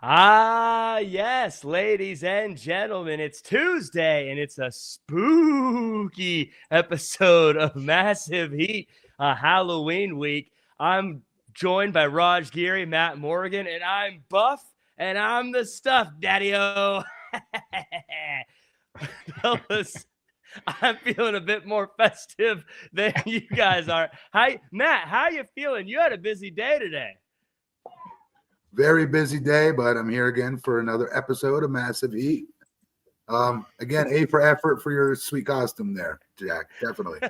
Ah, yes, ladies and gentlemen, it's Tuesday and it's a spooky episode of Massive Heat, Halloween week. I'm joined by Raj Giri, Matt Morgan, and I'm Buff, and I'm the stuff, Daddy-O. Fellas, I'm feeling a bit more festive than you guys are. Hi, Matt, how you feeling? You had a busy day today. Very busy day, but I'm here again for another episode of Massive Heat. Again, A for effort for your sweet costume there, Jack. Definitely.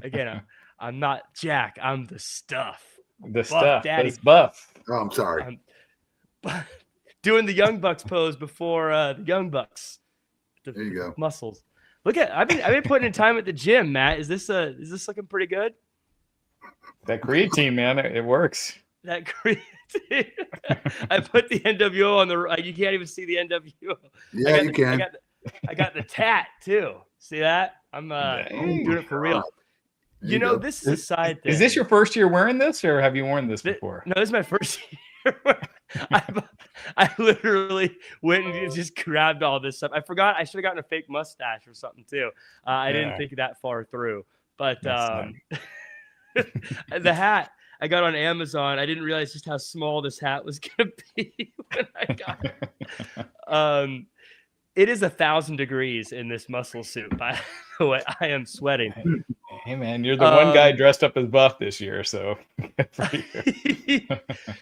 Again, I'm not Jack. I'm the stuff. The Buff stuff. Daddy. That's Buff. Oh, I'm sorry. I'm doing the Young Bucks pose before the Young Bucks. There you go. Muscles. Look at I've been putting in time at the gym, Matt. Is this looking pretty good? That creatine, man, it works. That creatine. I put the NWO on the. You can't even see the NWO. Yeah, you can. I got the tat too. See that? I'm doing it for real. You know, this is a side thing. Is this your first year wearing this, or have you worn this before? No, this is my first year. I literally went and just grabbed all this stuff. I forgot I should have gotten a fake mustache or something too. I didn't think that far through. But the hat I got on Amazon. I didn't realize just how small this hat was going to be when I got it. It is 1,000 degrees in this muscle suit, by the way. I am sweating. Hey, man, you're the one guy dressed up as Buff this year, so.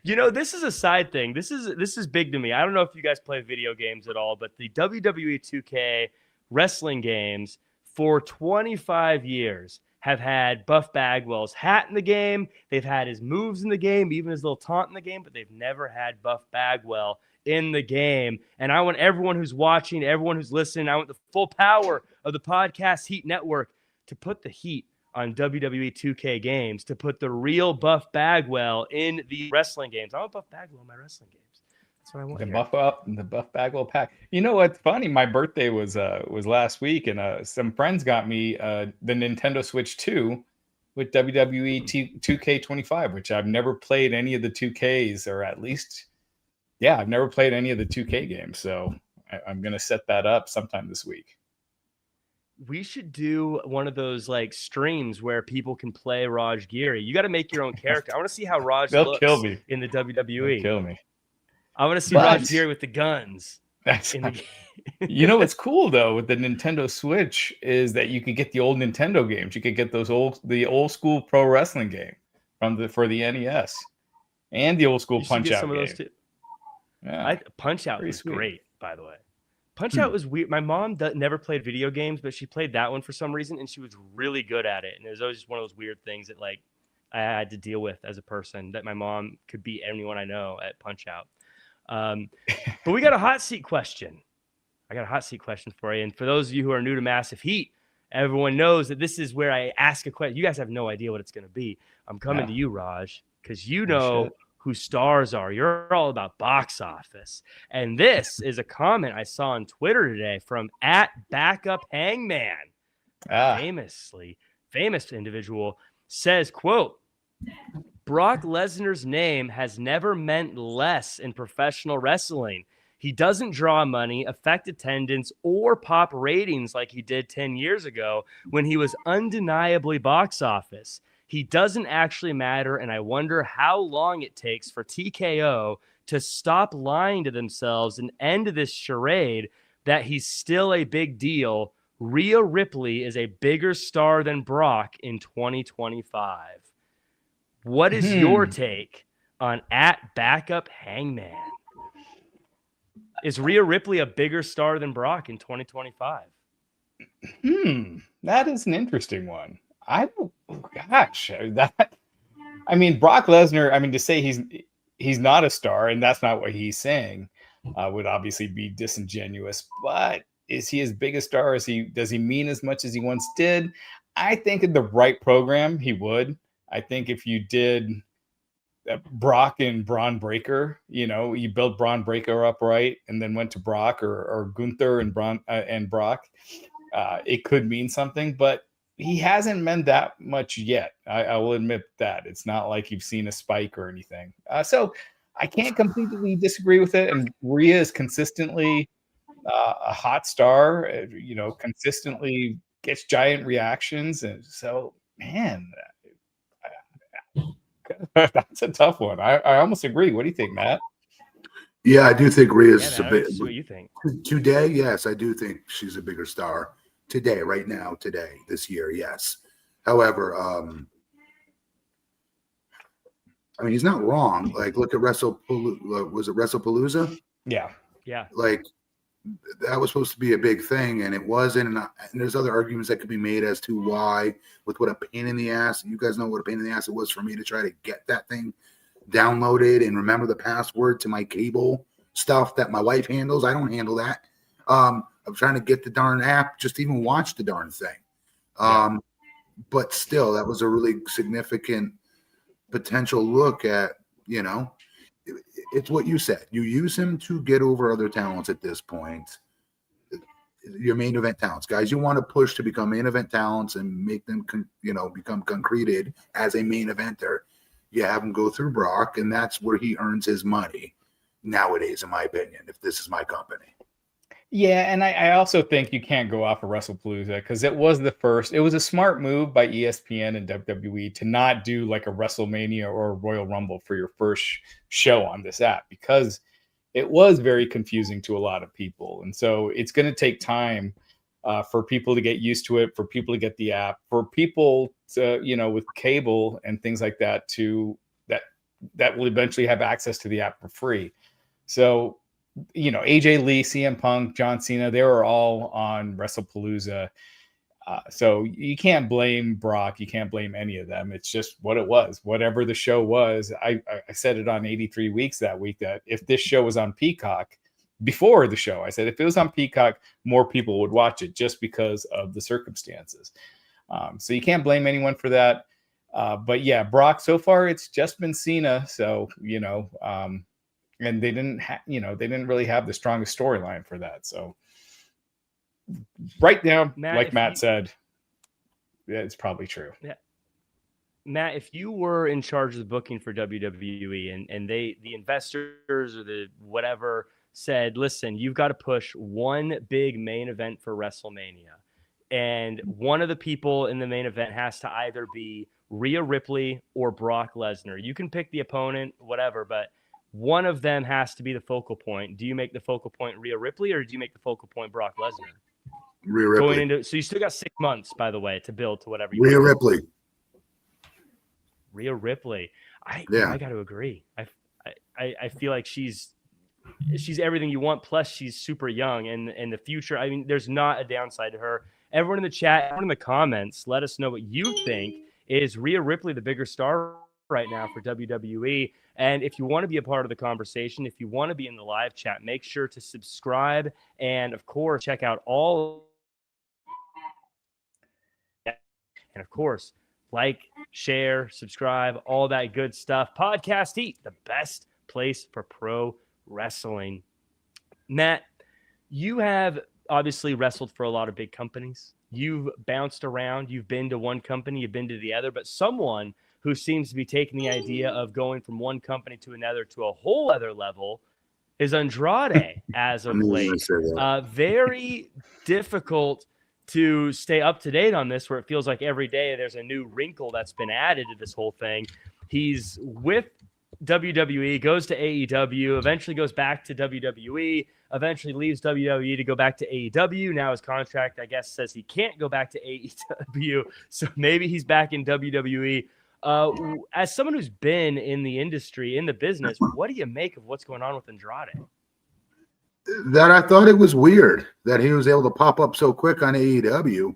You know, this is a side thing. This is big to me. I don't know if you guys play video games at all, but the WWE 2K wrestling games for 25 years have had Buff Bagwell's hat in the game. They've had his moves in the game, even his little taunt in the game, but they've never had Buff Bagwell in the game. And I want everyone who's watching, everyone who's listening, I want the full power of the Podcast Heat Network to put the heat on WWE 2K games, to put the real Buff Bagwell in the wrestling games. I want Buff Bagwell in my wrestling games. That's what I want. The Buff Bagwell pack. You know what's funny? My birthday was last week, and some friends got me the Nintendo Switch 2 with WWE 2K25, which I've never played any of the 2Ks, or at least, I've never played any of the 2K games. So I'm gonna set that up sometime this week. We should do one of those like streams where people can play Raj Giri. You got to make your own character. I want to see how Raj looks kill me. In the WWE. They'll kill me. I want to see Raj Giri with the guns. You know what's cool though with the Nintendo Switch is that you could get the old Nintendo games. You could get the old school pro wrestling game for the NES, and the old school Punch Out game. Those too. Yeah, Punch Out was great, by the way. Punch Out was weird. My mom never played video games, but she played that one for some reason, and she was really good at it. And it was always just one of those weird things that like I had to deal with as a person, that my mom could beat anyone I know at Punch Out. But we got a hot seat question. I got a hot seat question for you. And for those of you who are new to Massive Heat, everyone knows that this is where I ask a question. You guys have no idea what it's going to be. I'm coming to you, Raj, because you know who stars are. You're all about box office. And this is a comment I saw on Twitter today from @BackupHangman. Famous individual says, quote, Brock Lesnar's name has never meant less in professional wrestling. He doesn't draw money, affect attendance, or pop ratings like he did 10 years ago when he was undeniably box office. He doesn't actually matter, and I wonder how long it takes for TKO to stop lying to themselves and end this charade that he's still a big deal. Rhea Ripley is a bigger star than Brock in 2025. What is your take on @BackupHangman? Is Rhea Ripley a bigger star than Brock in 2025? That is an interesting one. Brock Lesnar, to say he's not a star, and that's not what he's saying, would obviously be disingenuous. But is he as big a star as does he mean as much as he once did? I think in the right program, he would. I think if you did Brock and Braun Breaker, you built Braun Breaker up right, and then went to Brock or Gunther and Brock, it could mean something. But he hasn't meant that much yet. I will admit that. It's not like you've seen a spike or anything. So I can't completely disagree with it. And Rhea is consistently a hot star, consistently gets giant reactions. And so, man, that's a tough one. I almost agree. What do you think, Matt? Yeah, I do think Rhea's Yeah, man, a I bit. just see what you think. Today, yes, I do think she's a bigger star today, right now, today, this year, yes. However, I mean, he's not wrong. Like, look at WrestlePalooza. Was it WrestlePalooza? Yeah. Yeah. Like, that was supposed to be a big thing, and it wasn't. And there's other arguments that could be made as to why, with what a pain in the ass. You guys know what a pain in the ass it was for me to try to get that thing downloaded and remember the password to my cable stuff that my wife handles. I don't handle that. I'm trying to get the darn app, just to even watch the darn thing. But still, that was a really significant potential look at, it's what you said. You use him to get over other talents at this point. Your main event talents, guys, you want to push to become main event talents and make them, become concreted as a main eventer. You have him go through Brock, and that's where he earns his money nowadays, in my opinion, if this is my company. Yeah, and I also think you can't go off of WrestlePalooza because it was a smart move by ESPN and WWE to not do like a WrestleMania or a Royal Rumble for your first show on this app, because it was very confusing to a lot of people. And so it's going to take time for people to get used to it, for people to get the app, for people to, with cable and things like that, that will eventually have access to the app for free. So, AJ Lee, CM Punk, John Cena, they were all on WrestlePalooza. So you can't blame Brock. You can't blame any of them. It's just what it was. Whatever the show was, I said it on 83 Weeks that week, that if this show was on Peacock before the show, I said if it was on Peacock, more people would watch it just because of the circumstances. So you can't blame anyone for that. But yeah, Brock, so far it's just been Cena. So, and they didn't really have the strongest storyline for that. So right now, like Matt said, yeah, it's probably true. Yeah. Matt, if you were in charge of the booking for WWE and the investors or the whatever said, listen, you've got to push one big main event for WrestleMania, and one of the people in the main event has to either be Rhea Ripley or Brock Lesnar. You can pick the opponent, whatever, but one of them has to be the focal point. Do you make the focal point Rhea Ripley, or do you make the focal point Brock Lesnar? Rhea Ripley. So you still got 6 months, by the way, to build to whatever you Rhea want. Ripley. Rhea Ripley. I got to agree. I feel like she's everything you want. Plus, she's super young, and in the future, I mean, there's not a downside to her. Everyone in the chat, everyone in the comments, let us know what you think. Is Rhea Ripley the bigger star right now for WWE? And if you want to be a part of the conversation, if you want to be in the live chat, make sure to subscribe, and of course, check out all. And of course, like, share, subscribe, all that good stuff. Podcast Heat, the best place for pro wrestling. Matt, you have obviously wrestled for a lot of big companies. You've bounced around. You've been to one company, you've been to the other, but someone who seems to be taking the idea of going from one company to another to a whole other level is Andrade as of late. Very difficult to stay up to date on this, where it feels like every day there's a new wrinkle that's been added to this whole thing. He's with WWE, goes to AEW, eventually goes back to WWE, eventually leaves WWE to go back to AEW. Now his contract, I guess, says he can't go back to AEW, so maybe he's back in WWE. As someone who's been in the industry, in the business, what do you make of what's going on with Andrade? That I thought it was weird that he was able to pop up so quick on AEW.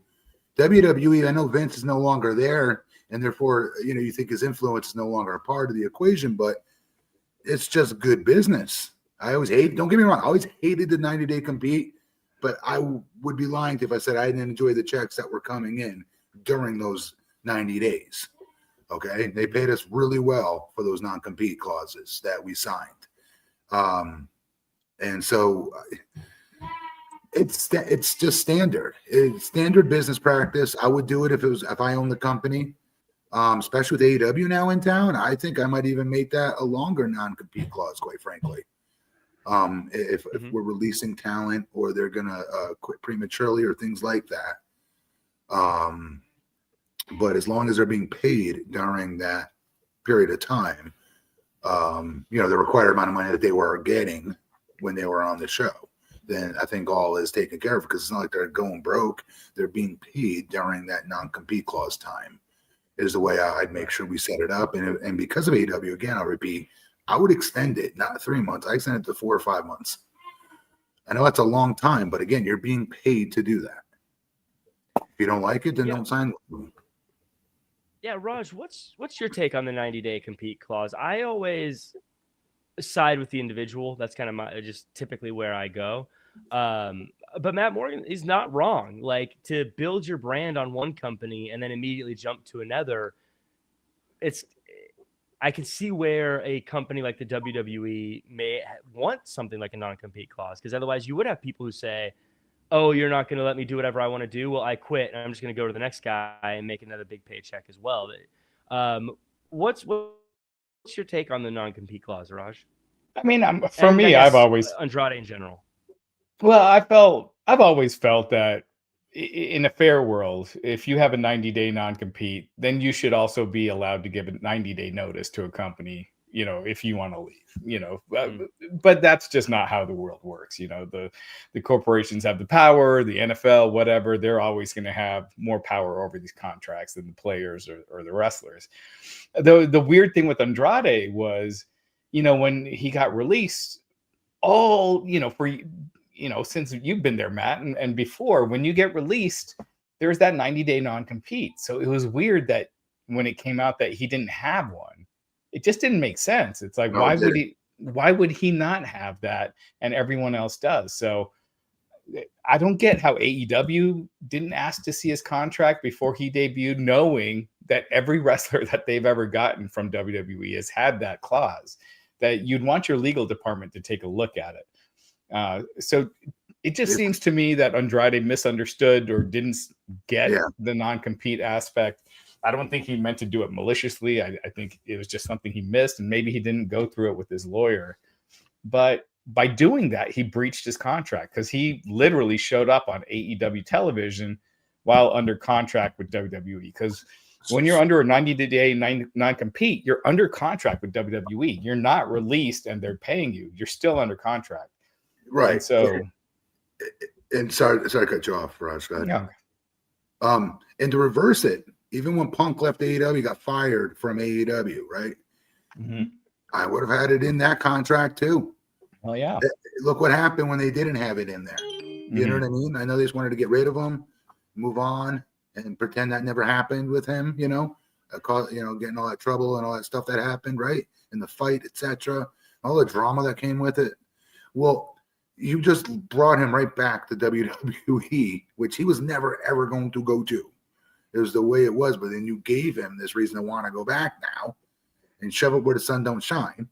WWE, I know Vince is no longer there, and therefore, you think his influence is no longer a part of the equation, but it's just good business. Don't get me wrong, I always hated the 90-day compete, but I would be lying if I said I didn't enjoy the checks that were coming in during those 90 days. Okay, they paid us really well for those non-compete clauses that we signed. And so it's just standard. It's standard business practice. I would do it if I owned the company. Especially with AEW now in town. I think I might even make that a longer non-compete clause, quite frankly. If we're releasing talent or they're gonna quit prematurely or things like that. But as long as they're being paid during that period of time, the required amount of money that they were getting when they were on the show, then I think all is taken care of, because it's not like they're going broke. They're being paid during that non-compete clause time is the way I'd make sure we set it up. And because of AEW, again, I'll repeat, I would extend it, not 3 months. I extend it to 4 or 5 months. I know that's a long time, but again, you're being paid to do that. If you don't like it, then don't sign with them. Yeah, Raj, what's your take on the 90-day compete clause? I always side with the individual. That's kind of just typically where I go. But Matt Morgan is not wrong. Like, to build your brand on one company and then immediately jump to another, I can see where a company like the WWE may want something like a non-compete clause, because otherwise you would have people who say, oh, you're not going to let me do whatever I want to do. Well, I quit, and I'm just going to go to the next guy and make another big paycheck as well. What's your take on the non-compete clause, Raj? I mean, I've always Andrade in general. Well, I've always felt that in a fair world, if you have a 90-day non-compete, then you should also be allowed to give a 90-day notice to a company, if you want to leave, but that's just not how the world works. The corporations have the power, the NFL, whatever, they're always going to have more power over these contracts than the players or the wrestlers. The weird thing with Andrade was, when he got released, since you've been there, Matt, and before, when you get released, there's that 90-day non-compete. So it was weird that when it came out that he didn't have one, it just didn't make sense. It's like, why would he not have that and everyone else does? So I don't get how AEW didn't ask to see his contract before he debuted, knowing that every wrestler that they've ever gotten from WWE has had that clause, that you'd want your legal department to take a look at it. So it just seems to me that Andrade misunderstood or didn't get the non-compete aspect. I don't think he meant to do it maliciously. I think it was just something he missed, and maybe he didn't go through it with his lawyer. But by doing that, he breached his contract, because he literally showed up on AEW television while under contract with WWE. Because when you're under a 90-day non-compete, you're under contract with WWE. You're not released and they're paying you. You're still under contract. Right. And so, and sorry to cut you off, Raj. Go ahead. Yeah. And to reverse it, even when Punk left AEW, got fired from AEW, right? Mm-hmm. I would have had it in that contract too. Well, yeah. Look what happened when they didn't have it in there. You know what I mean? I know they just wanted to get rid of him, move on, and pretend that never happened with him. Getting all that trouble and all that stuff that happened, right? In the fight, etc. All the drama that came with it. Well, you just brought him right back to WWE, which he was never, ever going to go to. It was the way it was, but then you gave him this reason to want to go back now and shove it where the sun don't shine.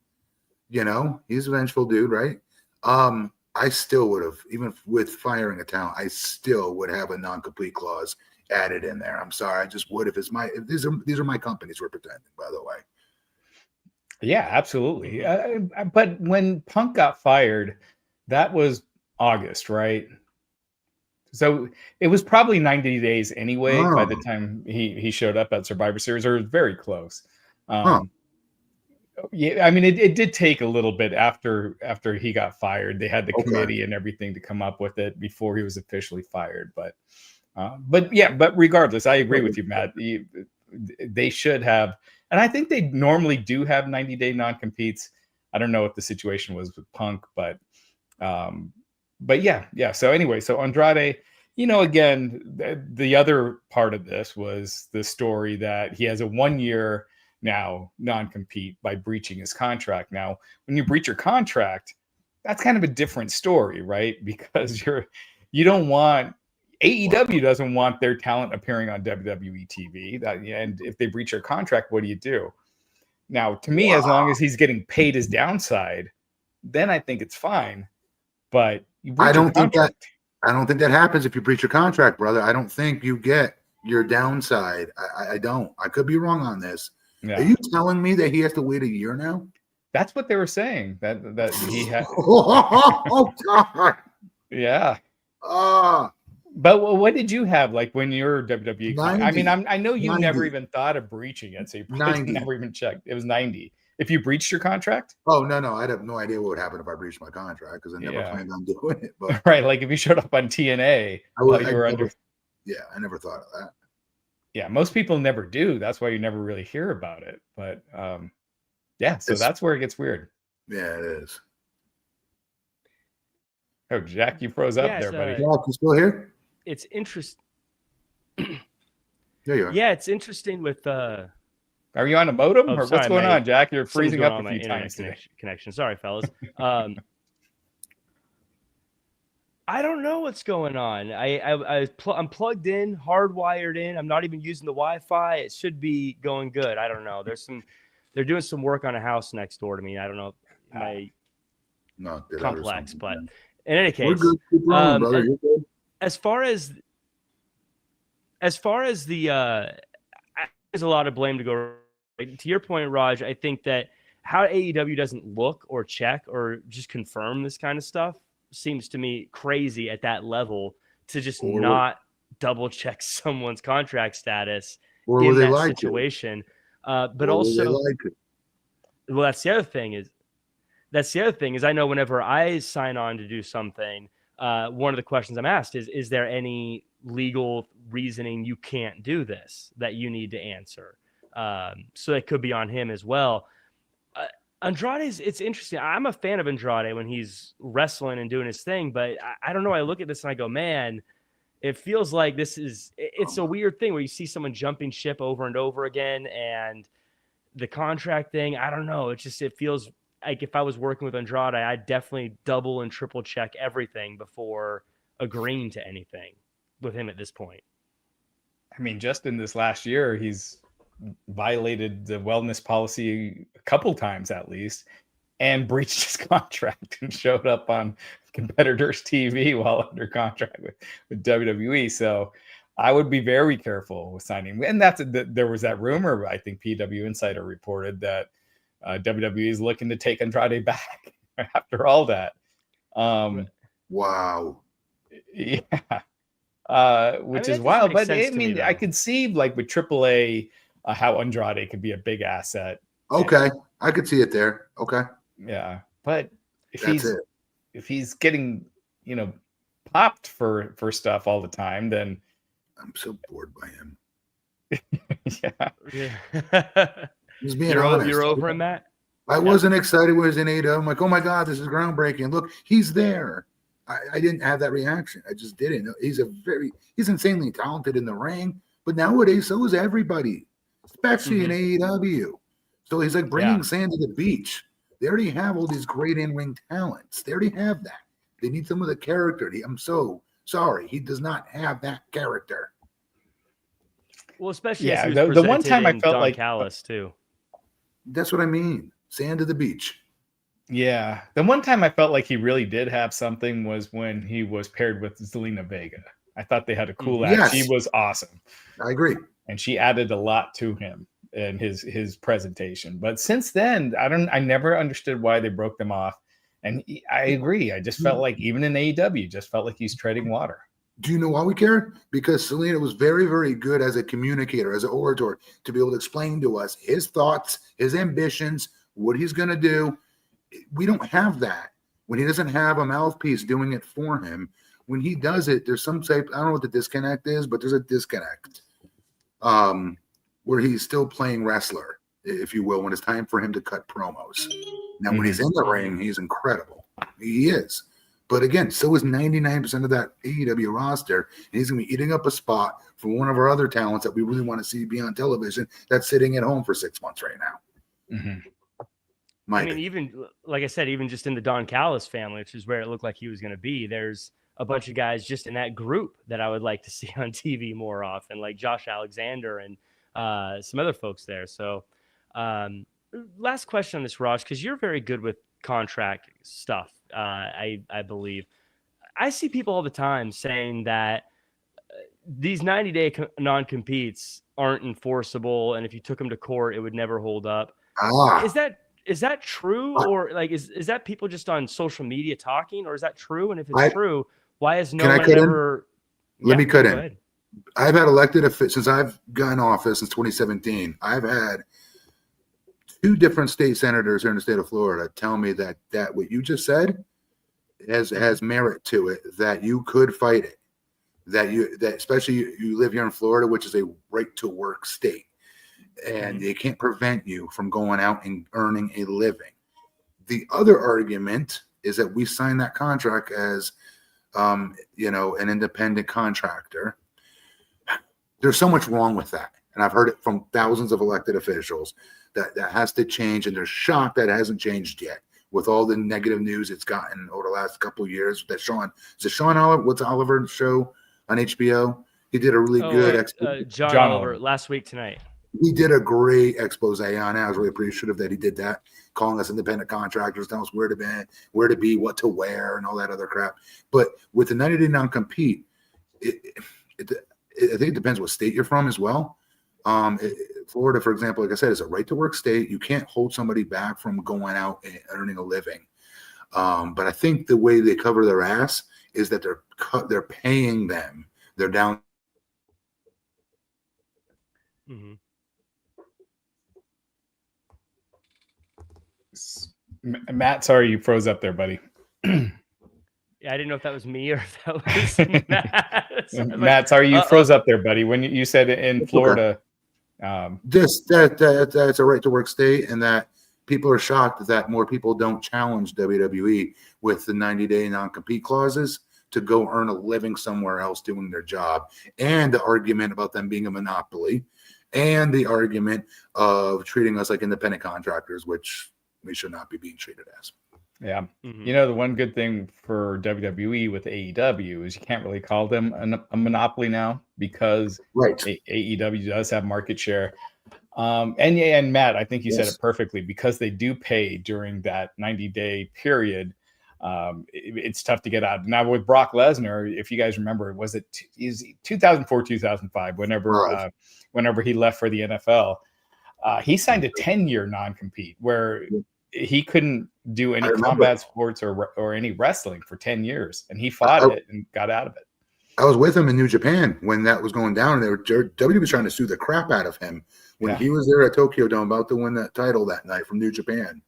He's a vengeful dude, right? I still would have, even with firing a talent, I still would have a non-complete clause added in there. I'm sorry, I just would if these are my companies we're pretending, by the way. Yeah, absolutely. But when Punk got fired, that was August, right? So it was probably 90 days anyway by the time he showed up at Survivor Series, or very close. Yeah, I mean, it did take a little bit after he got fired. They had the committee and everything to come up with it before he was officially fired. But regardless, I agree with you, Matt. They should have, and I think they normally do have 90-day non-competes. I don't know what the situation was with Punk, but yeah. So anyway, so Andrade, again, the other part of this was the story that he has a 1-year now non-compete by breaching his contract. Now, when you breach your contract, that's kind of a different story, right? Because you don't want, AEW doesn't want their talent appearing on WWE TV. And if they breach your contract, what do you do? Now, to me, as long as he's getting paid his downside, then I think it's fine. But I don't think that happens if you breach your contract, brother. I don't think you get your downside. I don't. I could be wrong on this. Yeah. Are you telling me that he has to wait a year now? That's what they were saying. That he had. Oh God. Yeah. Ah. But what did you have like when you were WWE? I mean, 90. I know you 90. never even thought of breaching it, so you probably 90. never even checked. It was 90. If you breached your contract? Oh no, I'd have no idea what would happen if I breached my contract because I never Yeah. planned on doing it. But Right, like if you showed up on TNA while you were under. Yeah, I never thought of that. Yeah, most people never do. That's why you never really hear about it. But yeah, so that's where it gets weird. Yeah, it is. Oh, Jack, you froze up there, buddy. Jack, you still here? It's interesting. There you are. Yeah, it's interesting with. Are you on a modem or sorry, what's going on, Jack? You're freezing up a few times today. Connection. Sorry, fellas. I don't know what's going on. I'm plugged in, hardwired in. I'm not even using the Wi-Fi. It should be going good. I don't know. They're doing some work on a house next door to me. I don't know my complex, but in any case, we're good. Keep rolling, brother. You're good. as far as the there's a lot of blame to go. To your point, Raj, I think that how AEW doesn't look or check or just confirm this kind of stuff seems to me crazy at that level to just not double check someone's contract status in that situation. But also, well, that's the other thing is I know whenever I sign on to do something, one of the questions I'm asked is there any legal reasoning you can't do this that you need to answer? So that could be on him as well. Andrade it's interesting. I'm a fan of Andrade when he's wrestling and doing his thing, but I don't know. I look at this and I go, man, it feels like it's a weird thing where you see someone jumping ship over and over again, and the contract thing, I don't know. It feels like if I was working with Andrade, I'd definitely double and triple check everything before agreeing to anything with him at this point. I mean, just in this last year, he's violated the wellness policy a couple times at least and breached his contract and showed up on competitors' TV while under contract with WWE. So I would be very careful with signing. And there was that rumor, I think PW Insider reported that WWE is looking to take Andrade back after all that. Wow. Yeah. Which is wild. But I mean, I could see like with AAA, how Andrade could be a big asset. Okay. I could see it there. Okay. Yeah. But if he's getting, popped for stuff all the time, then I'm so bored by him. Yeah. Just being honest. You're over him, Matt? I wasn't excited when he was in AEW. I'm like, oh my God, this is groundbreaking. Look, he's there. I didn't have that reaction. I just didn't. He's insanely talented in the ring, but nowadays so is everybody, especially in AEW. So he's like bringing sand to the beach. They already have all these great in-ring talents. They already have that. They need some of the character. I'm so sorry. He does not have that character. Well, especially the one time I felt Don like Callis too. That's what I mean. Sand to the beach. Yeah. The one time I felt like he really did have something was when he was paired with Zelina Vega. I thought they had a cool act. She was awesome. I agree. And she added a lot to him and his presentation. But since then, I never understood why they broke them off. And I agree. I just felt like even in AEW, just felt like he's treading water. Do you know why we care? Because Selena was very, very good as a communicator, as an orator, to be able to explain to us his thoughts, his ambitions, what he's going to do. We don't have that. When he doesn't have a mouthpiece doing it for him, when he does it, there's some type, I don't know what the disconnect is, but there's a disconnect where he's still playing wrestler, if you will, when it's time for him to cut promos. Now, when he's in the ring, he's incredible. He is. But again, so is 99% of that AEW roster. And he's going to be eating up a spot for one of our other talents that we really want to see be on television that's sitting at home for 6 months right now. I mean, even like I said, even just in the Don Callis family, which is where it looked like he was going to be, there's a bunch of guys just in that group that I would like to see on TV more often, like Josh Alexander and some other folks there. So last question on this, Raj, because you're very good with contract stuff, I believe. I see people all the time saying that these 90-day non-competes aren't enforceable, and if you took them to court, it would never hold up. Is that true, or like is that people just on social media talking, or is that true? And if it's true, why has no one ever? Let me cut in. Ahead. I've had elected officials since I've gotten office since 2017. I've had 2 different state senators here in the state of Florida tell me that what you just said has merit to it, that you could fight it, that especially you live here in Florida, which is a right to work state, and they can't prevent you from going out and earning a living. The other argument is that we signed that contract as an independent contractor. There's so much wrong with that, and I've heard it from thousands of elected officials that has to change, and they're shocked that it hasn't changed yet with all the negative news it's gotten over the last couple of years. That Sean Oliver, what's Oliver's show on HBO? He did a really good John Oliver last week tonight. He did a great expose on it. I was really appreciative that he did that, calling us independent contractors, telling us where to be, what to wear, and all that other crap. But with the 90-day non-compete, I think it depends what state you're from as well. Florida, for example, like I said, is a right to work state. You can't hold somebody back from going out and earning a living. But I think the way they cover their ass is that they're paying them. They're down. Mm-hmm. Matt, sorry you froze up there, buddy. Yeah, I didn't know if that was me or if that was Matt. Matt, sorry you froze up there, buddy. When you said in Florida, that's a right to work state, and that people are shocked that more people don't challenge WWE with the 90-day non-compete clauses to go earn a living somewhere else doing their job, and the argument about them being a monopoly, and the argument of treating us like independent contractors, which we should not be being treated as. Yeah. Mm-hmm. The one good thing for WWE with AEW is you can't really call them a monopoly now, because AEW does have market share. And Matt, I think you said it perfectly, because they do pay during that 90-day period. It's tough to get out. Now with Brock Lesnar, if you guys remember, was it 2004, 2005, whenever he left for the NFL, he signed a 10-year non-compete where he couldn't do any combat sports or any wrestling for 10 years, and he fought it and got out of it. I was with him in New Japan when that was going down, and WWE was trying to sue the crap out of him when he was there at Tokyo Dome about to win that title that night from New Japan.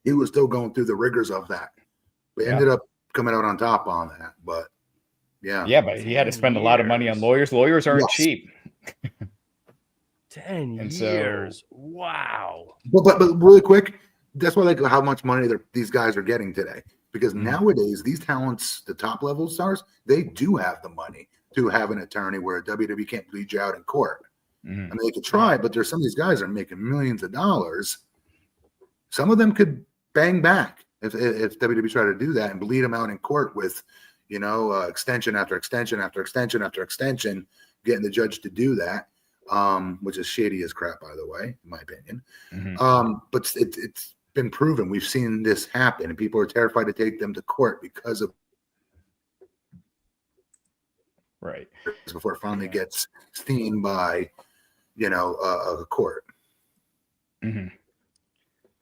He was still going through the rigors of that, but ended up coming out on top on that. But but he had to spend a lot of money on lawyers. Lawyers aren't cheap. 10 years. Wow. But really quick, that's why how much money these guys are getting today. Because nowadays, these talents, the top level stars, they do have the money to have an attorney where WWE can't bleed you out in court. I mean, they could try, but there's some of these guys that are making millions of dollars. Some of them could bang back if WWE tried to do that and bleed them out in court with, extension after extension after extension after extension, getting the judge to do that. Which is shady as crap, by the way, in my opinion. But it's been proven. We've seen this happen, and people are terrified to take them to court because of before it finally gets seen by a court.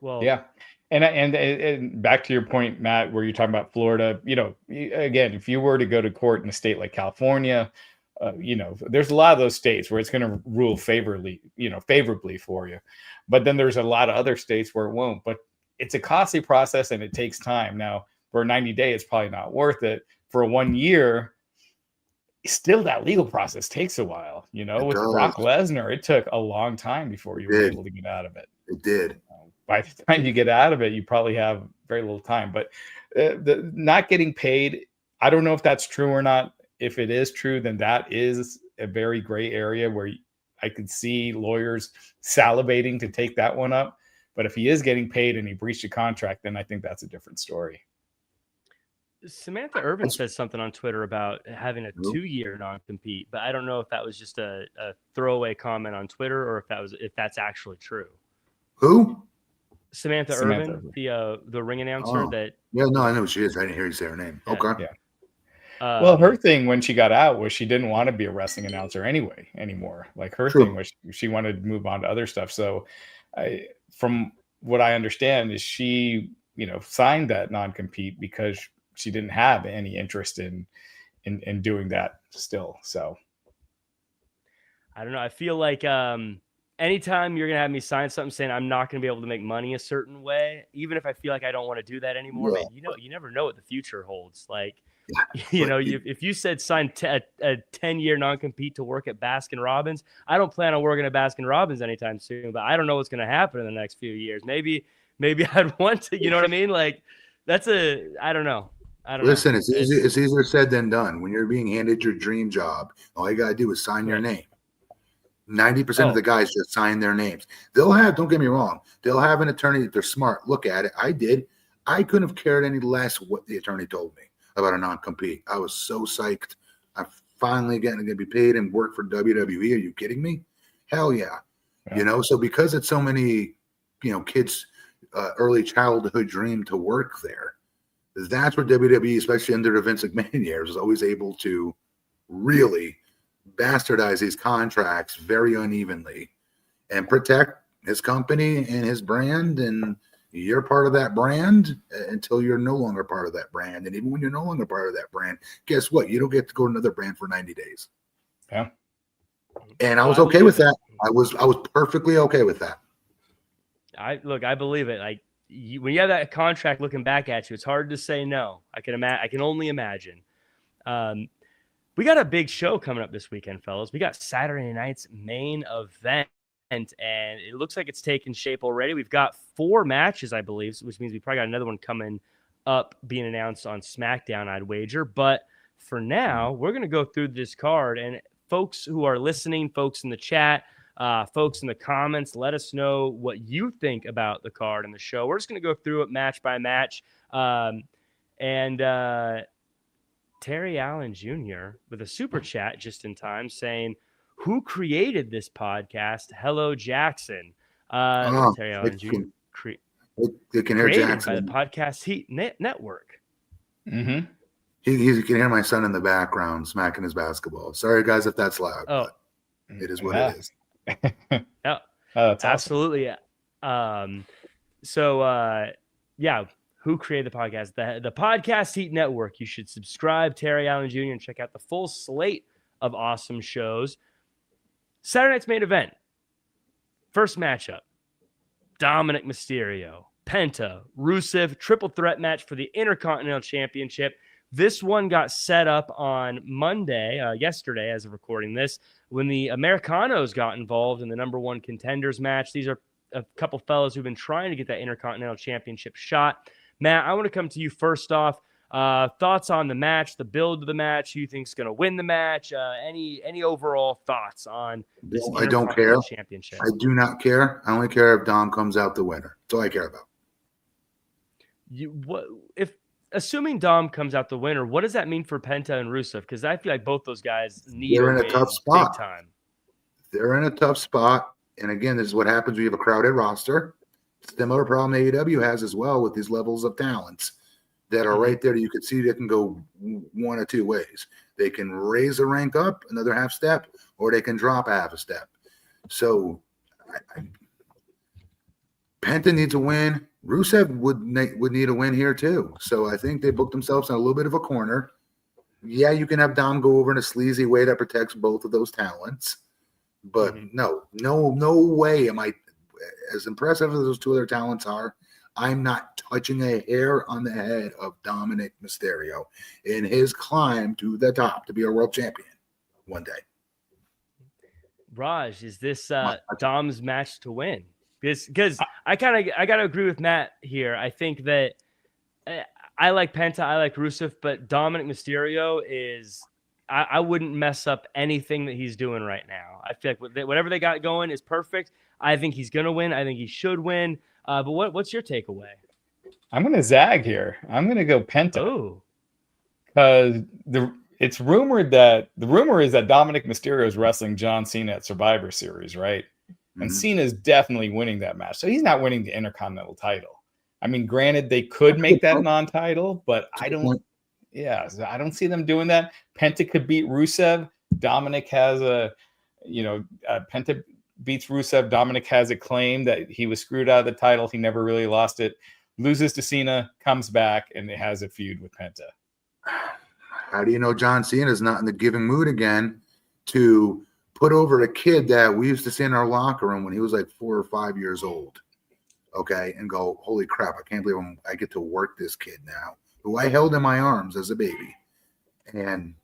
Well, yeah. And back to your point, Matt, where you're talking about Florida, again, if you were to go to court in a state like California, there's a lot of those states where it's going to rule favorably for you. But then there's a lot of other states where it won't. But it's a costly process and it takes time. Now, for a 90-day, it's probably not worth it. For 1 year, still that legal process takes a while. With Brock Lesnar, it took a long time before you were able to get out of it. It did. By the time you get out of it, you probably have very little time. But the not getting paid, I don't know if that's true or not. If it is true, then that is a very gray area where I could see lawyers salivating to take that one up. But if he is getting paid and he breached a contract, then I think that's a different story. Samantha Irvin said something on Twitter about having a 2-year non-compete, but I don't know if that was just a throwaway comment on Twitter or if that's actually true. Who? Samantha Irvin, the ring announcer. I know who she is. I didn't hear you say her name. Okay. Yeah. Well, her thing when she got out was she didn't want to be a wrestling announcer anymore. Like her True. thing was she wanted to move on to other stuff. So from what I understand is she, signed that non-compete because she didn't have any interest in doing that still. So I don't know. I feel like anytime you're gonna have me sign something saying I'm not gonna be able to make money a certain way, even if I feel like I don't want to do that anymore, man, you never know what the future holds. Like, if you said sign a 10-year non-compete to work at Baskin Robbins, I don't plan on working at Baskin Robbins anytime soon, but I don't know what's gonna happen in the next few years. Maybe I'd want to, you know what I mean? Like, I don't know. Listen, it's easier said than done. When you're being handed your dream job, all you gotta do is sign your name. 90% of the guys just sign their names. Don't get me wrong, they'll have an attorney if they're smart. Look at it. I couldn't have cared any less what the attorney told me about a non-compete. I was so psyched. I'm finally going to be paid and work for WWE. Are you kidding me? Hell yeah. So because it's so many, kids' early childhood dream to work there, that's where WWE, especially under the Vince McMahon years, is always able to really bastardize these contracts very unevenly and protect his company and his brand, and you're part of that brand until you're no longer part of that brand. And even when you're no longer part of that brand, guess what? You don't get to go to another brand for 90 days. Yeah. And I was okay with that. I was perfectly okay with that. I believe it. Like, when you have that contract looking back at you, it's hard to say no. I can only imagine. We got a big show coming up this weekend, fellas. We got Saturday night's main event, and it looks like it's taken shape already. We've got 4 matches, I believe, which means we probably got another one coming up being announced on SmackDown, I'd wager. But for now, we're going to go through this card, and folks who are listening, folks in the chat, folks in the comments, let us know what you think about the card and the show. We're just going to go through it match by match. Terry Allen Jr. with a super chat just in time saying, "Who created this podcast? Hello, Jackson." Terry Allen Jr. They can hear Jackson by the Podcast Heat Network. Mm-hmm. He can hear my son in the background smacking his basketball. Sorry, guys, if that's loud. Oh, but it is what it is. Yeah, that's absolutely. Awesome. Who created the podcast? The Podcast Heat Network. You should subscribe, Terry Allen Jr., and check out the full slate of awesome shows. Saturday night's main event. First matchup. Dominic Mysterio, Penta, Rusev, triple threat match for the Intercontinental Championship. This one got set up on Monday, yesterday, as of recording this, when the Americanos got involved in the number 1 contenders match. These are a couple fellas who've been trying to get that Intercontinental Championship shot. Matt, I want to come to you first off. Thoughts on the match, the build of the match, who you think's going to win the match, any overall thoughts on this I don't care. Championship? I do not care. I only care if Dom comes out the winner. That's all I care about. Assuming Dom comes out the winner, what does that mean for Penta and Rusev? Because I feel like both those guys They're in a tough spot. Big time. They're in a tough spot. And again, this is what happens when you have a crowded roster. Similar problem AEW has as well with these levels of talents that are right there. You can see they can go one of two ways. They can raise a rank up another half step, or they can drop a half a step. So Penta needs a win. Rusev would need a win here too. So I think they booked themselves in a little bit of a corner. Yeah, you can have Dom go over in a sleazy way that protects both of those talents. But no way am I, as impressive as those two other talents are, I'm not touching a hair on the head of Dominic Mysterio in his climb to the top to be a world champion one day. Raj, is this Dom's match to win? Because I gotta agree with Matt here. I think that I like Penta, I like Rusev, but Dominic Mysterio is I wouldn't mess up anything that he's doing right now. I feel like whatever they got going is perfect. I think he's gonna win. I think he should win. But what's your takeaway? I'm gonna zag here. I'm gonna go Penta. Oh, because the rumor is that Dominic Mysterio is wrestling John Cena at Survivor Series, right? And Cena is definitely winning that match. So he's not winning the Intercontinental title. I mean, granted, they could make that non-title, but I don't. Yeah, so I don't see them doing that. Penta could beat Rusev. Dominic has Penta beats Rusev. Dominic has a claim that he was screwed out of the title. He never really lost it. Loses to Cena, comes back, and it has a feud with Penta. How do you know John Cena is not in the giving mood again to put over a kid that we used to see in our locker room when he was like 4 or 5 years old? Okay, and go, holy crap, I can't believe I get to work this kid now, who I held in my arms as a baby. And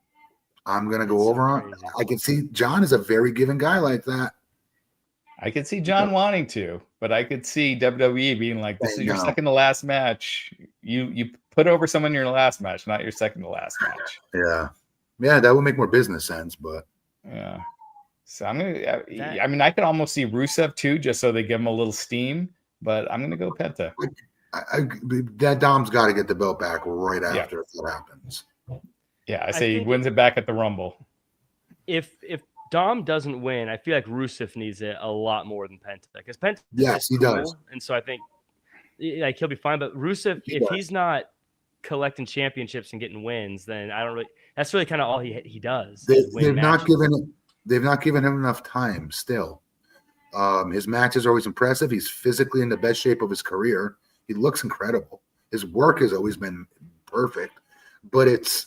I'm going to go over on. I can see John is a very giving guy like that. I could see John wanting to, but I could see WWE being like, this is your second to last match. You put over someone in your last match, not your second to last match. Yeah, that would make more business sense, but yeah. So I'm gonna. I mean, I could almost see Rusev too, just so they give him a little steam. But I'm gonna go Penta. That Dom's got to get the belt back right after if that happens. Yeah, I say he wins it back at the Rumble. If Dom doesn't win, I feel like Rusev needs it a lot more than Penta, because Penta, he does, and so I think like he'll be fine. But Rusev, if he's not collecting championships and getting wins, then I don't really. That's really kind of all he does. They've not given him enough time. Still, his matches are always impressive. He's physically in the best shape of his career. He looks incredible. His work has always been perfect, but it's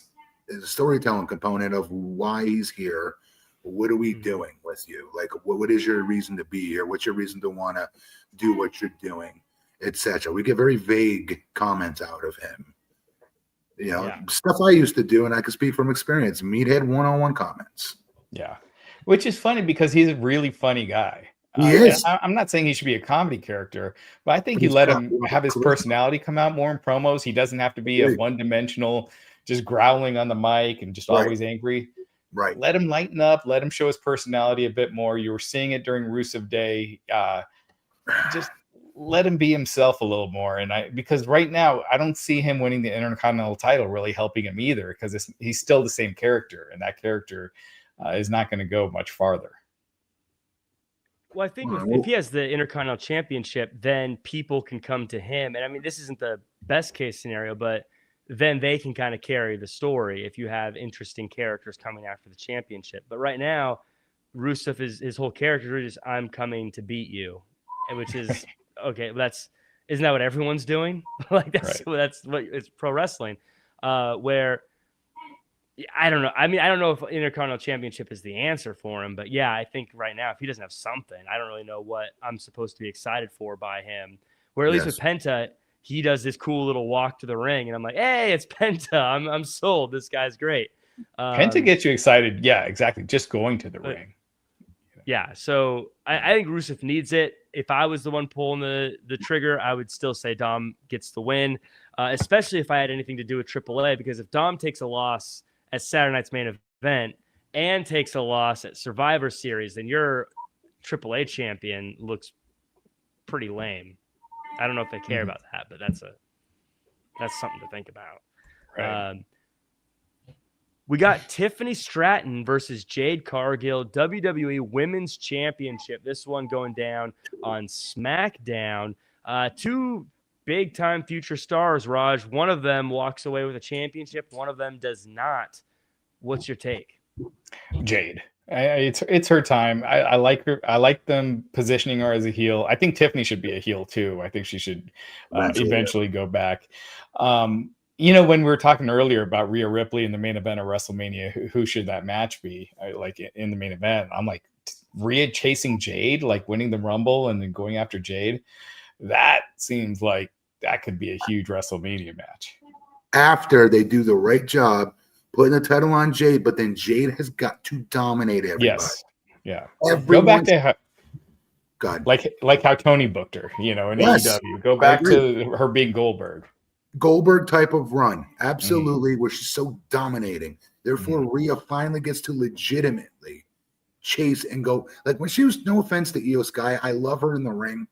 a storytelling component of why he's here. What are we doing with you? Like, what is your reason to be here? What's your reason to want to do what you're doing, etc. We get very vague comments out of him. You know, stuff I used to do, and I can speak from experience. Meathead one-on-one comments. Yeah, which is funny because he's a really funny guy. He is. I'm not saying he should be a comedy character, but I think he let him have his personality come out more in promos. He doesn't have to be a one-dimensional, just growling on the mic and just always angry. Right. Let him lighten up. Let him show his personality a bit more. You were seeing it during Rusev Day. Just let him be himself a little more. And because right now I don't see him winning the Intercontinental title really helping him either, because he's still the same character, and that character is not going to go much farther. Well, I think if he has the Intercontinental Championship, then people can come to him. And I mean, this isn't the best case scenario, but then they can kind of carry the story if you have interesting characters coming after the championship. But right now, Rusev his whole character is I'm coming to beat you, which is okay. Isn't that what everyone's doing? Like that's what it's pro wrestling, where I don't know. I mean, I don't know if Intercontinental Championship is the answer for him, but yeah, I think right now if he doesn't have something, I don't really know what I'm supposed to be excited for by him. Where at least with Penta, he does this cool little walk to the ring, and I'm like, hey, it's Penta. I'm sold. This guy's great. Penta gets you excited. Yeah, exactly. Just going to the ring. Yeah. So I think Rusev needs it. If I was the one pulling the trigger, I would still say Dom gets the win, especially if I had anything to do with AAA, because if Dom takes a loss at Saturday night's main event and takes a loss at Survivor Series, then your AAA champion looks pretty lame. I don't know if they care about that, but that's something to think about. Right. We got Tiffany Stratton versus Jade Cargill, WWE Women's Championship. This one going down on SmackDown. Two big-time future stars, Raj. One of them walks away with a championship. One of them does not. What's your take? Jade. It's her time. I like her. I like them positioning her as a heel. I think Tiffany should be a heel too. I think she should eventually go back. When we were talking earlier about Rhea Ripley in the main event of WrestleMania, who should that match be? Like in the main event, I'm like Rhea chasing Jade, like winning the Rumble and then going after Jade. That seems like that could be a huge WrestleMania match. After they do the right job putting the title on Jade, but then Jade has got to dominate everybody. Yes. Yeah. Go back to her. God. Like how Tony booked her, in AEW. Go back to her being Goldberg type of run. Absolutely, where she's so dominating. Therefore, Rhea finally gets to legitimately chase and go. Like when she was, no offense to Io Sky, I love her in the ring,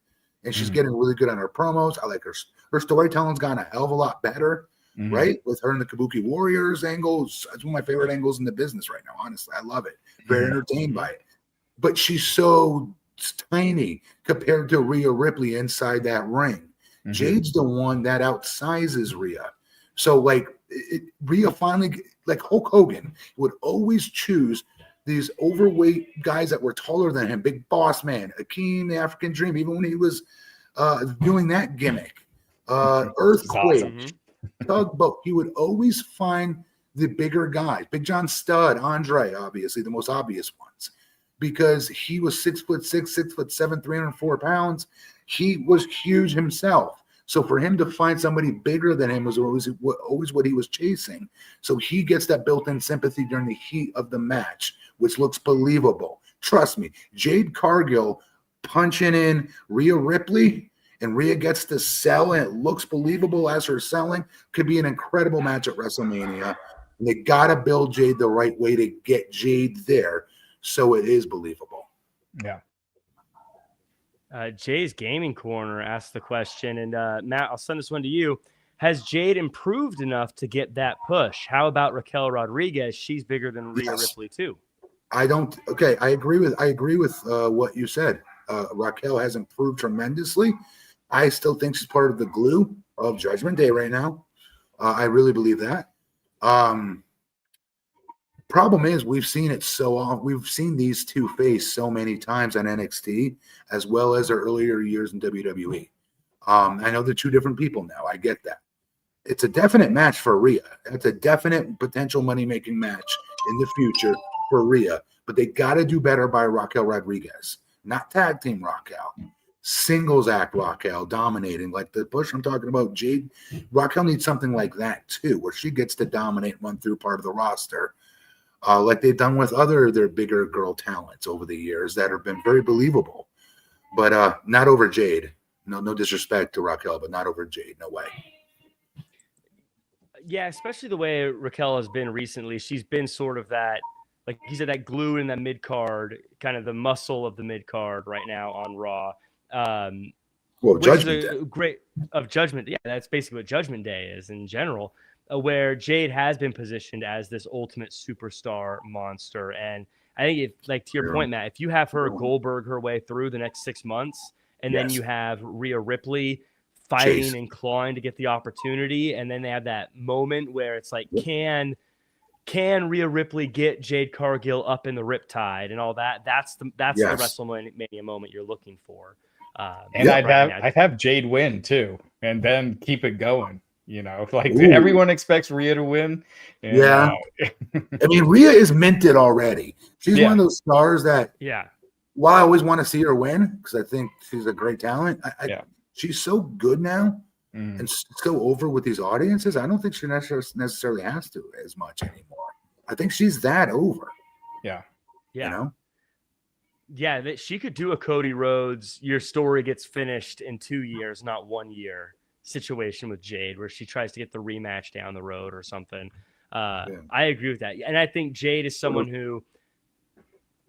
and she's getting really good on her promos. I like her. Her storytelling's gotten a hell of a lot better. Right, with her and the Kabuki Warriors angles, it's one of my favorite angles in the business right now. Honestly, I love it. Very entertained by it. But she's so tiny compared to Rhea Ripley inside that ring. Jade's the one that outsizes Rhea. So like Rhea finally, like Hulk Hogan would always choose these overweight guys that were taller than him, Big Boss Man, Akeem, the African Dream, even when he was doing that gimmick, Earthquake, Awesome. Tugboat. He would always find the bigger guys, Big John Studd, Andre, obviously the most obvious ones, because he was 6'6", 6'7", 304 pounds. He was huge himself. So for him to find somebody bigger than him was always what he was chasing. So he gets that built-in sympathy during the heat of the match, which looks believable. Trust me, Jade Cargill punching in Rhea Ripley, and Rhea gets to sell, and it looks believable as her selling, could be an incredible match at WrestleMania. And they got to build Jade the right way to get Jade there so it is believable. Yeah. Jay's Gaming Corner asked the question, and Matt, I'll send this one to you. Has Jade improved enough to get that push? How about Raquel Rodriguez? She's bigger than Rhea Ripley too. I don't. Okay, I agree with what you said. Raquel has improved tremendously. I still think she's part of the glue of Judgment Day right now. I really believe that. Problem is, we've seen it so often. We've seen these two face so many times on NXT, as well as their earlier years in WWE. I know they're two different people now. I get that. It's a definite match for Rhea. It's a definite potential money-making match in the future for Rhea. But they got to do better by Raquel Rodriguez. Not tag team Raquel. Singles act Raquel dominating. Like the push I'm talking about, Jade. Raquel needs something like that too, where she gets to dominate, run through part of the roster. Like they've done with their bigger girl talents over the years that have been very believable. But not over Jade. No disrespect to Raquel, but not over Jade. No way. Yeah, especially the way Raquel has been recently. She's been sort of that, like you said, that glue in that mid card, kind of the muscle of the mid card right now on Raw. Well, Judgment Day. Great of Judgment. Yeah, that's basically what Judgment Day is in general, where Jade has been positioned as this ultimate superstar monster. And I think, like to your point, Matt, if you have her Goldberg her way through the next 6 months, and then you have Rhea Ripley fighting and clawing to get the opportunity, and then they have that moment where it's like, can Rhea Ripley get Jade Cargill up in the riptide and all that? That's the WrestleMania moment you're looking for. And I'd have Jade win too, and then keep it going. You know, like everyone expects Rhea to win. And, I mean, Rhea is minted already. She's one of those stars that, while I always want to see her win, because I think she's a great talent, she's so good now and so over with these audiences. I don't think she necessarily has to as much anymore. I think she's that over. Yeah. You know? Yeah, that she could do a Cody Rhodes, your story gets finished in 2 years, not 1 year situation with Jade, where she tries to get the rematch down the road or something. I agree with that. And I think Jade is someone who,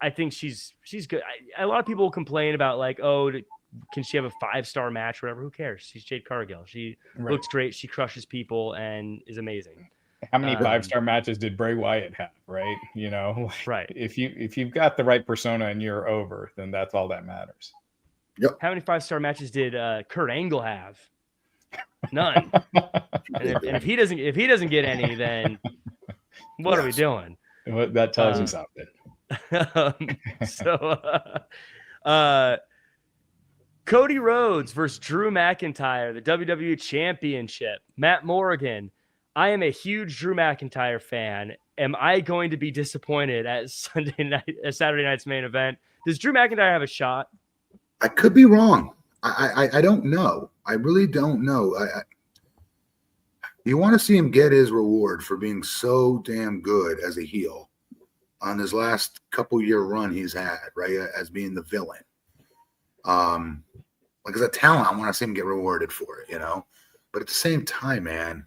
I think she's good. A lot of people complain about like, oh, can she have a 5-star match or whatever? Who cares? She's Jade Cargill. She looks great. She crushes people and is amazing. How many 5-star matches did Bray Wyatt have? Right. You know, right. If you've got the right persona and you're over, then that's all that matters. Yep. How many 5-star matches did Kurt Angle have? None. and if he doesn't get any, then what are we doing? Well, that tells you something. Cody Rhodes versus Drew McIntyre, the WWE Championship. Matt Morgan, I am a huge Drew McIntyre fan. Am I going to be disappointed at Saturday night's main event? Does Drew McIntyre have a shot? I could be wrong. I don't know. I really don't know. You want to see him get his reward for being so damn good as a heel on his last couple year run he's had, right? As being the villain. Like as a talent, I want to see him get rewarded for it, you know? But at the same time, man,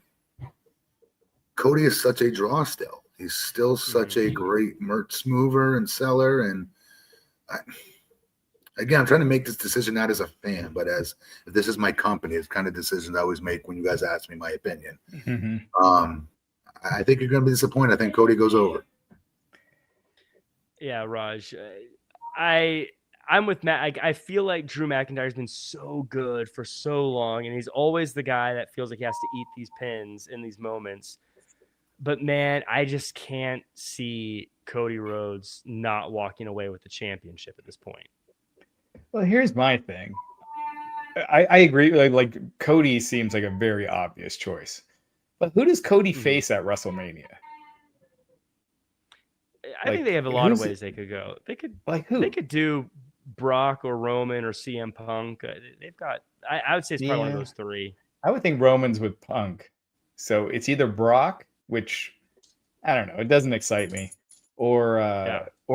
Cody is such a draw still. He's still such a great merch mover and seller. And again, I'm trying to make this decision not as a fan, but as if this is my company. It's kind of decisions I always make when you guys ask me my opinion. I think you're going to be disappointed. I think Cody goes over. Yeah, Raj. I I'm with Matt. I feel like Drew McIntyre's been so good for so long, and he's always the guy that feels like he has to eat these pins in these moments. But man, I just can't see Cody Rhodes not walking away with the championship at this point. Well, here's my thing. I agree. Like Cody seems like a very obvious choice, but who does Cody face at WrestleMania? I think they have a lot of ways they could go. They could who? They could do Brock or Roman or CM Punk. They've got. I would say it's probably one of those three. I would think Roman's with Punk, so it's either Brock, which I don't know, it doesn't excite me, or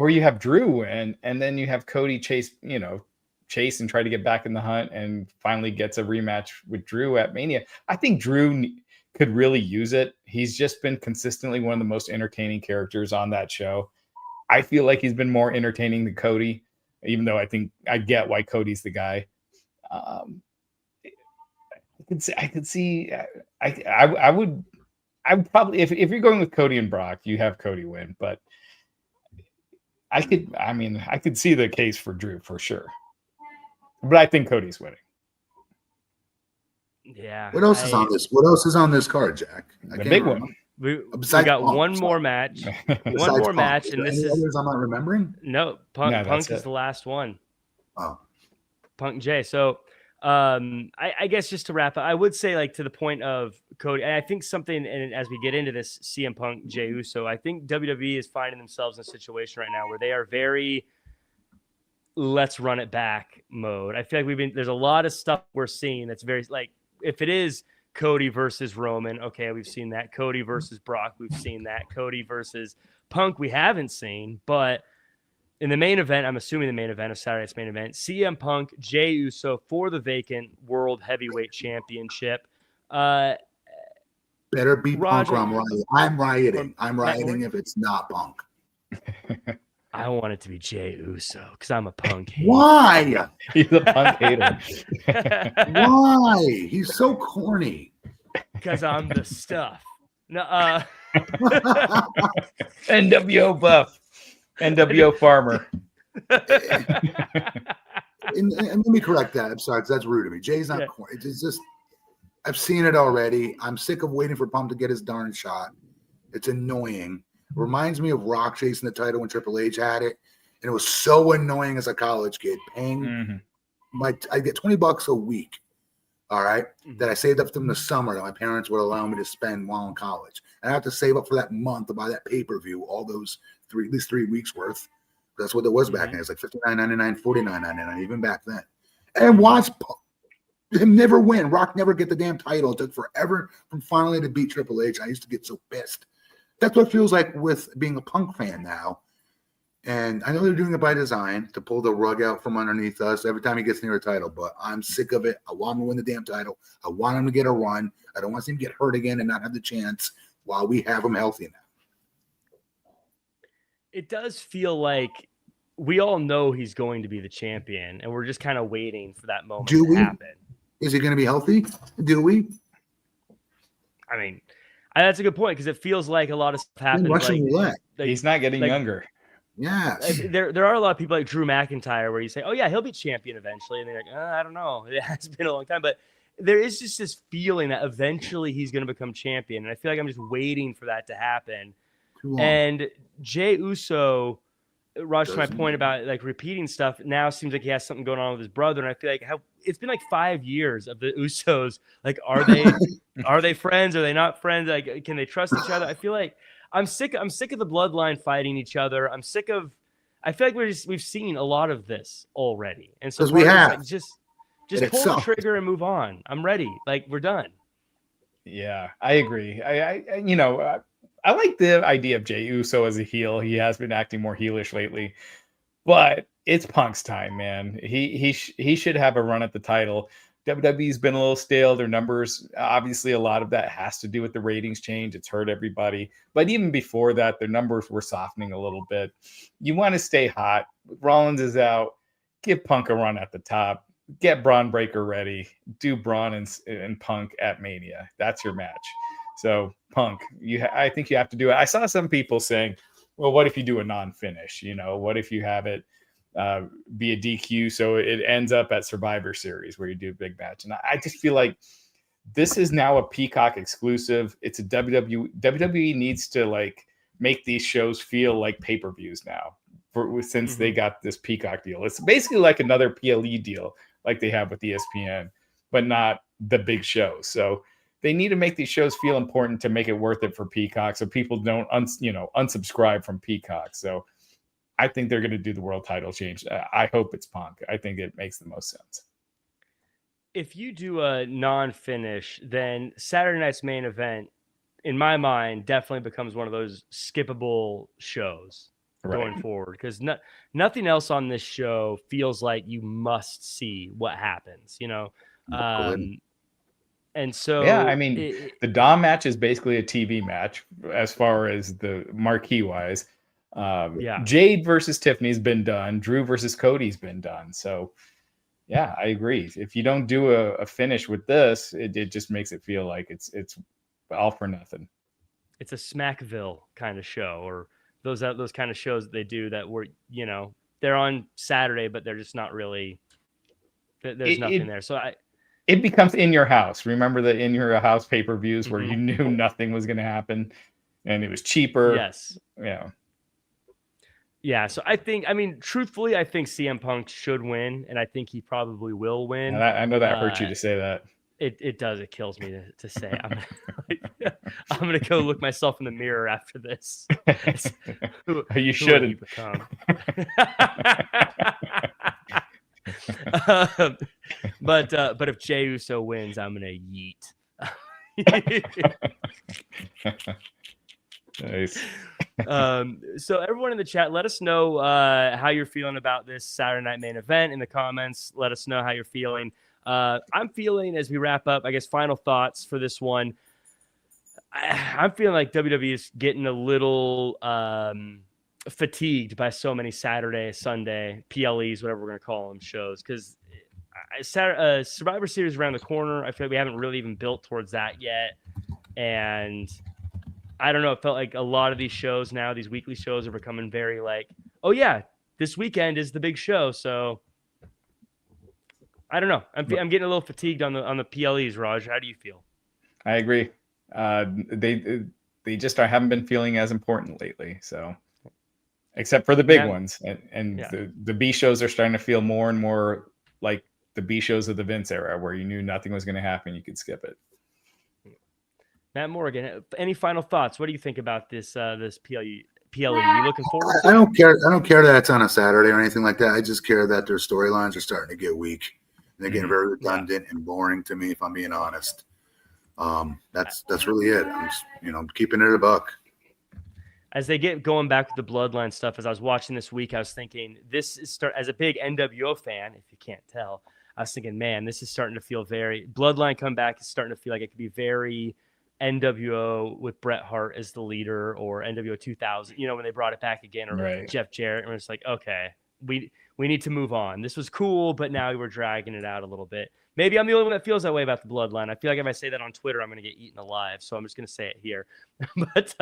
you have Drew and then you have Cody chase and try to get back in the hunt and finally gets a rematch with Drew at Mania. I think Drew could really use it. He's just been consistently one of the most entertaining characters on that show. I feel like he's been more entertaining than Cody, even though I think I get why Cody's the guy. I would probably, if you're going with Cody and Brock, you have Cody win, but I could see the case for Drew for sure. But I think Cody's winning. Yeah. What else is on this? What else is on this card, Jack? The big one. We got one more match. One more match, and this is others I'm not remembering. No, Punk is the last one. Oh, Punk Jay. So, I guess just to wrap up, I would say like to the point of Cody, and I think something, and as we get into this CM Punk Jey Uso, I think WWE is finding themselves in a situation right now where they are very let's run it back mode. I feel like there's a lot of stuff we're seeing that's very like, if it is Cody versus Roman, okay, we've seen that. Cody versus Brock, we've seen that. Cody versus Punk, we haven't seen. But in the main event, I'm assuming the main event of Saturday's main event, CM Punk, Jey Uso for the vacant World Heavyweight Championship. Better be Punk or I'm rioting. I'm rioting if it's not Punk. I want it to be Jey Uso because I'm a Punk hater. Why? He's a Punk hater. Why? He's so corny. Because I'm the stuff. No, NWO buff. NWO farmer. and let me correct that. I'm sorry, because that's rude of me. Jay's not corny. It's just, I've seen it already. I'm sick of waiting for Punk to get his darn shot. It's annoying. Reminds me of Rock chasing the title when Triple H had it, and it was so annoying as a college kid. Paying I get $20 a week, all right, that I saved up from the summer that my parents would allow me to spend while in college. And I have to save up for that month to buy that pay-per-view, all those at least 3 weeks worth. That's what it was back then. It's like $59.99, $49.99, even back then. And watch him never win. Rock never get the damn title. It took forever from finally to beat Triple H. I used to get so pissed. That's what it feels like with being a Punk fan now. And I know they're doing it by design to pull the rug out from underneath us every time he gets near a title, but I'm sick of it. I want him to win the damn title. I want him to get a run. I don't want him to get hurt again and not have the chance while we have him healthy now. It does feel like we all know he's going to be the champion, and we're just kind of waiting for that moment to happen. Is he going to be healthy? Do we? I mean, that's a good point because it feels like a lot of stuff happens. Like he's not getting younger. Yes. There are a lot of people like Drew McIntyre where you say, oh, yeah, he'll be champion eventually. And they're like, I don't know. It has been a long time. But there is just this feeling that eventually he's going to become champion. And I feel like I'm just waiting for that to happen. And Jey Uso, Raj, to my point about like repeating stuff, now seems like he has something going on with his brother. And I feel like it's been like 5 years of the Usos. Like, are they friends? Are they not friends? Like, can they trust each other? I feel like I'm sick of the bloodline fighting each other. I feel like we've seen a lot of this already. And so we have like, just pull the trigger and move on. I'm ready. Like, we're done. Yeah, I agree. I like the idea of Jey Uso as a heel. He has been acting more heelish lately, but it's Punk's time, man. He should have a run at the title. WWE's been a little stale. Their numbers, obviously, a lot of that has to do with the ratings change. It's hurt everybody. But even before that, their numbers were softening a little bit. You want to stay hot. Rollins is out. Give Punk a run at the top. Get Braun Breaker ready. Do Braun and Punk at Mania. That's your match. So Punk, I think you have to do it. I saw some people saying, well, what if you do a non-finish? What if you have it be a DQ. So it ends up at Survivor Series where you do a big match. And I just feel like this is now a Peacock exclusive. It's a WWE needs to like make these shows feel like pay-per-views now since they got this Peacock deal. It's basically like another PLE deal like they have with ESPN, but not the big shows. So they need to make these shows feel important to make it worth it for Peacock so people don't unsubscribe from Peacock. So I think they're going to do the world title change. I hope it's Punk. I think it makes the most sense. If you do a non-finish, then Saturday night's main event, in my mind, definitely becomes one of those skippable shows going forward, because nothing else on this show feels like you must see what happens, and so I mean, the Dom match is basically a TV match as far as the marquee wise. Jade versus Tiffany's been done. Drew versus Cody's been done. So yeah, I agree. If you don't do a finish with this, it just makes it feel like it's all for nothing. It's a Smackville kind of show, or those kind of shows that they do that were, they're on Saturday, but they're just not really, there's nothing there. So it becomes In Your House. Remember the In Your House pay-per-views where you knew nothing was going to happen and it was cheaper. Yes. Yeah. Yeah. So truthfully, I think CM Punk should win, and I think he probably will win. And I know that hurt you to say that. It does. It kills me to say. I'm gonna go look myself in the mirror after this. You shouldn't. But if Jey Uso wins, I'm gonna yeet. Nice. So everyone in the chat, let us know how you're feeling about this Saturday night main event in the comments. Let us know how you're feeling. I'm feeling, as we wrap up, I guess, final thoughts for this one. I'm feeling like WWE is getting a little fatigued by so many Saturday, Sunday, PLEs, whatever we're going to call them, shows. Because Survivor Series around the corner. I feel like we haven't really even built towards that yet. And I don't know. It felt like a lot of these shows now, these weekly shows, are becoming very like, oh, yeah, this weekend is the big show. So I don't know. I'm getting a little fatigued on the PLEs, Raj. How do you feel? I agree. They just haven't been feeling as important lately. So, except for the big ones, and the B shows are starting to feel more and more like the B shows of the Vince era, where you knew nothing was going to happen, you could skip it. Matt Morgan, any final thoughts? What do you think about this PLE? You looking forward to it? I don't care that it's on a Saturday or anything like that. I just care that their storylines are starting to get weak. They're getting very redundant and boring to me, if I'm being honest. That's really it. I'm just, keeping it a buck. As they get going back with the bloodline stuff, as I was watching this week, I was thinking as a big NWO fan, if you can't tell, I was thinking, man, this is starting to feel very bloodline comeback is starting to feel like it could be very NWO with Bret Hart as the leader, or NWO 2000, when they brought it back again, or Jeff Jarrett, and it's like, okay, we need to move on. This was cool, but now we're dragging it out a little bit. Maybe I'm the only one that feels that way about the bloodline. I feel like if I say that on Twitter, I'm going to get eaten alive. So I'm just going to say it here. But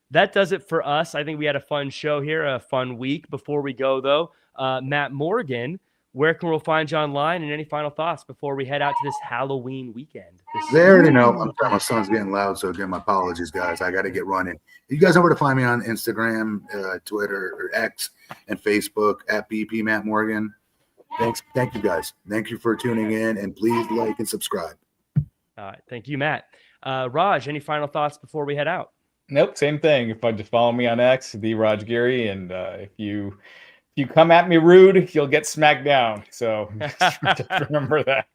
that does it for us. I think we had a fun show here, a fun week. Before we go, though, Matt Morgan, where can we find you online, and any final thoughts before we head out to this Halloween weekend? They already know. I'm sorry, my son's getting loud, so again, my apologies, guys. I got to get running. You guys know where to find me on Instagram, Twitter, or X, and Facebook at BP Matt Morgan. Thank you, guys. Thank you for tuning in, and please like and subscribe. All right, thank you, Matt. Raj, any final thoughts before we head out? Nope, same thing. If I just follow me on X, the Raj Giri, and if you come at me rude, you'll get smacked down. So just remember that.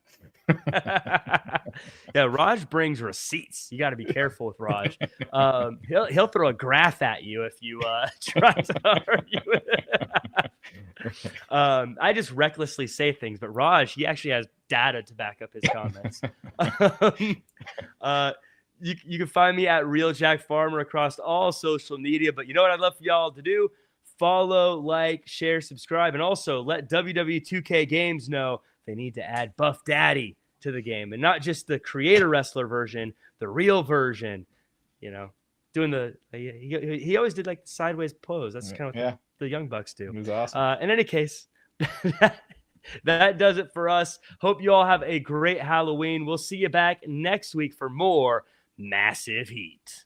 Yeah, Raj brings receipts. You got to be careful with Raj. He'll throw a graph at you if you try to argue with it. I just recklessly say things, but Raj, he actually has data to back up his comments. You can find me at Real Jack Farmer across all social media. But you know what I'd love for y'all to do? Follow, like, share, subscribe, and also let WWE 2K Games know they need to add Buff Daddy to the game, and not just the creator wrestler version, the real version. Doing the he always did like the sideways pose. That's kind of the Young Bucks do. It was awesome. In any case, that does it for us. Hope you all have a great Halloween. We'll see you back next week for more Massive Heat.